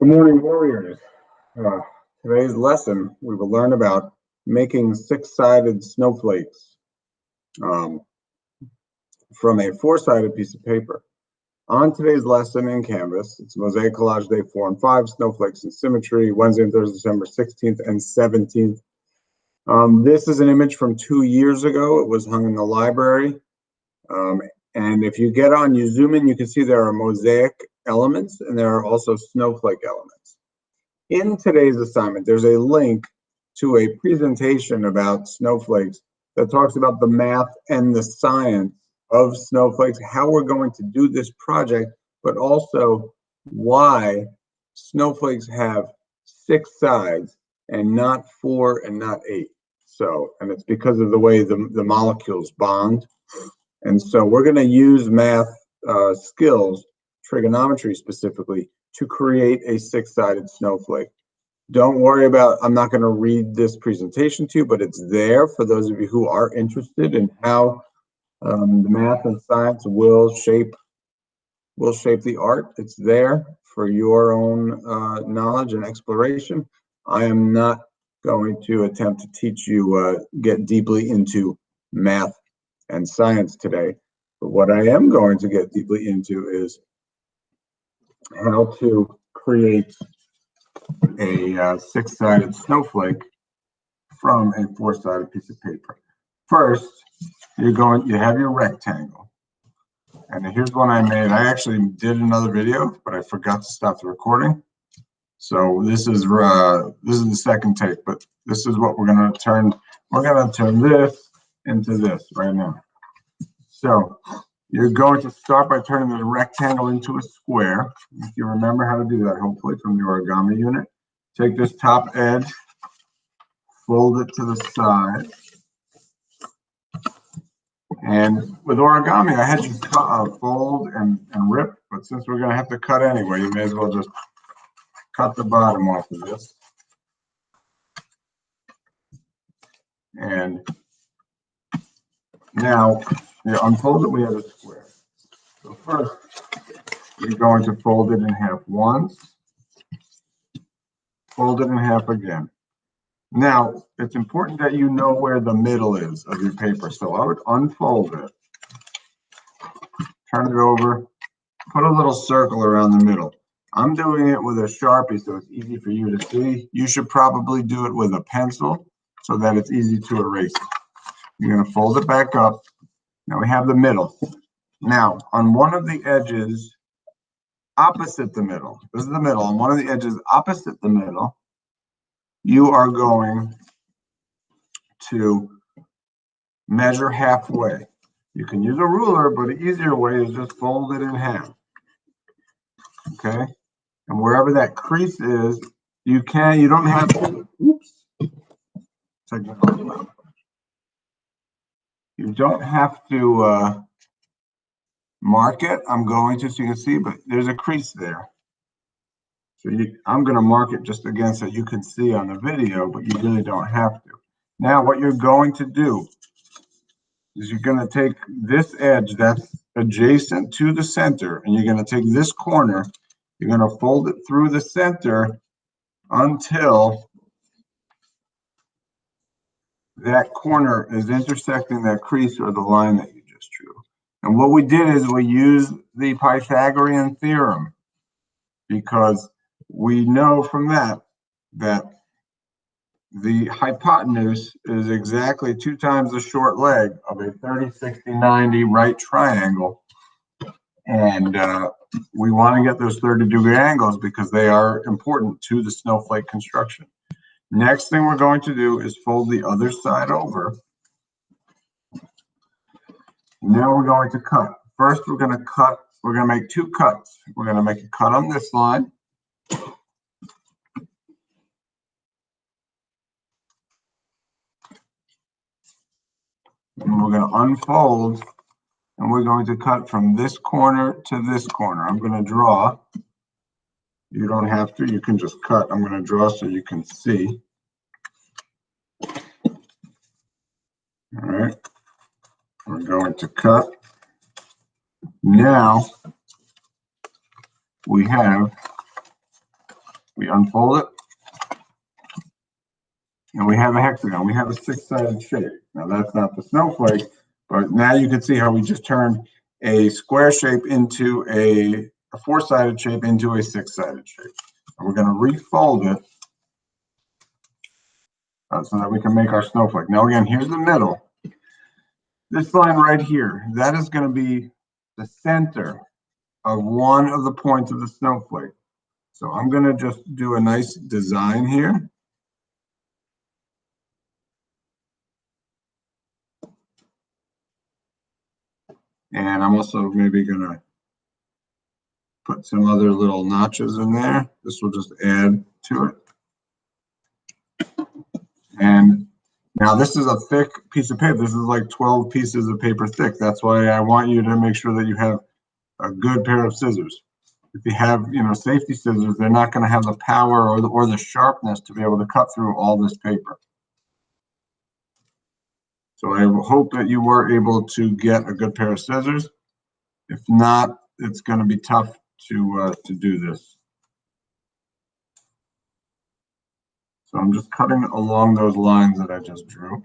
Good morning, warriors. Today's lesson, we will learn about making six-sided snowflakes from a four-sided piece of paper. On today's lesson in Canvas, it's Mosaic Collage Day 4 and 5, Snowflakes and Symmetry, Wednesday and Thursday, December 16th and 17th. This is an image from 2 years ago. It was hung in the library. And if you get on, you zoom in, you can see there are mosaic elements and there are also snowflake elements. In today's assignment, there's a link to a presentation about snowflakes that talks about the math and the science of snowflakes, how we're going to do this project, but also why snowflakes have 6 sides and not 4 and not 8. So, and it's because of the way the molecules bond. And so we're going to use math skills, trigonometry specifically, to create a 6-sided snowflake. Don't worry about, I'm not going to read this presentation to you, but it's there for those of you who are interested in how the math and science will shape the art. It's there for your own knowledge and exploration. I am not going to attempt to teach you get deeply into math and science today, but what I am going to get deeply into is how to create a 6-sided snowflake from a 4-sided piece of paper. First, you have your rectangle, and here's one I made. I actually did another video, but I forgot to stop the recording. So this is the second take, but this is what we're going to turn. We're going to turn this into this right now. So you're going to start by turning the rectangle into a square. If you remember how to do that, hopefully from the origami unit. Take this top edge, fold it to the side. And with origami, I had you fold and rip, but since we're going to have to cut anyway, you may as well just cut the bottom off of this. And now you unfold it, we have a square. So first, you're going to fold it in half once, fold it in half again. Now, it's important that you know where the middle is of your paper. So I would unfold it, turn it over, put a little circle around the middle. I'm doing it with a Sharpie, so it's easy for you to see. You should probably do it with a pencil so that it's easy to erase. You're going to fold it back up. Now we have the middle. Now, on one of the edges opposite the middle, this is the middle, on one of the edges opposite the middle, you are going to measure halfway. You can use a ruler, but the easier way is just fold it in half. Okay? And wherever that crease is, you don't have to, you don't have to mark it. I'm going to, so you can see, but there's a crease there. So I'm going to mark it just again so you can see on the video, but you really don't have to. Now what you're going to do is you're going to take this edge that's adjacent to the center, and you're going to take this corner, you're going to fold it through the center until that corner is intersecting that crease or the line that you just drew. And what we did is we used the Pythagorean theorem, because we know from that the hypotenuse is exactly 2 times the short leg of a 30, 60, 90 right triangle. And we want to get those 30-degree angles because they are important to the snowflake construction. Next thing we're going to do is fold the other side over. Now we're going to cut. First, we're going to make 2 cuts. We're going to make a cut on this line. And we're going to unfold, and we're going to cut from this corner to this corner. I'm going to draw. You don't have to, you can just cut. I'm going to draw so you can see. All right. We're going to cut. Now we have We unfold it, and we have a hexagon. We have a six-sided shape. Now that's not the snowflake, but now you can see how we just turned a square shape into a four-sided shape into a six-sided shape. And we're going to refold it so that we can make our snowflake. Now again, here's the middle. This line right here, that is going to be the center of one of the points of the snowflake. So I'm going to just do a nice design here. And I'm also maybe going to put some other little notches in there. This will just add to it. And now this is a thick piece of paper. This is like 12 pieces of paper thick. That's why I want you to make sure that you have a good pair of scissors. If you have, safety scissors, they're not going to have the power or the sharpness to be able to cut through all this paper. So I hope that you were able to get a good pair of scissors. If not, it's going to be tough to do this. So I'm just cutting along those lines that I just drew.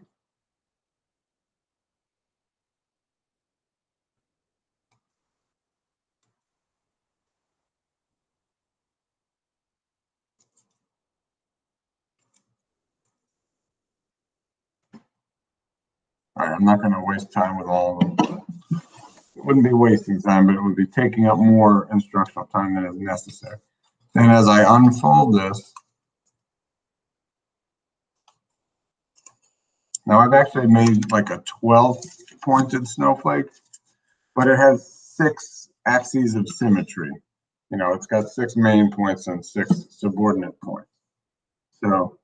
All right, I'm not going to waste time with all of them. It wouldn't be wasting time, but it would be taking up more instructional time than is necessary. Then as I unfold this, now I've actually made like a 12-pointed snowflake, but it has 6 axes of symmetry. It's got 6 main points and 6 subordinate points. So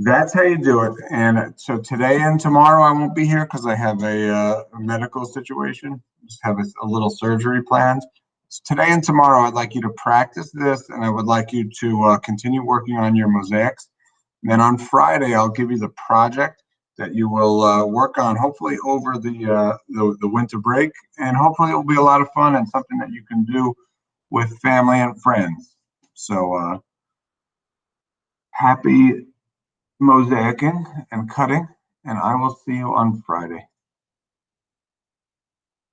that's how you do it. And so today and tomorrow I won't be here because I have a medical situation. Just have a little surgery planned. So today and tomorrow I'd like you to practice this, and I would like you to continue working on your mosaics. And then on Friday I'll give you the project that you will work on, hopefully over the winter break, and hopefully it will be a lot of fun and something that you can do with family and friends. So happy mosaicing and cutting, and I will see you on Friday.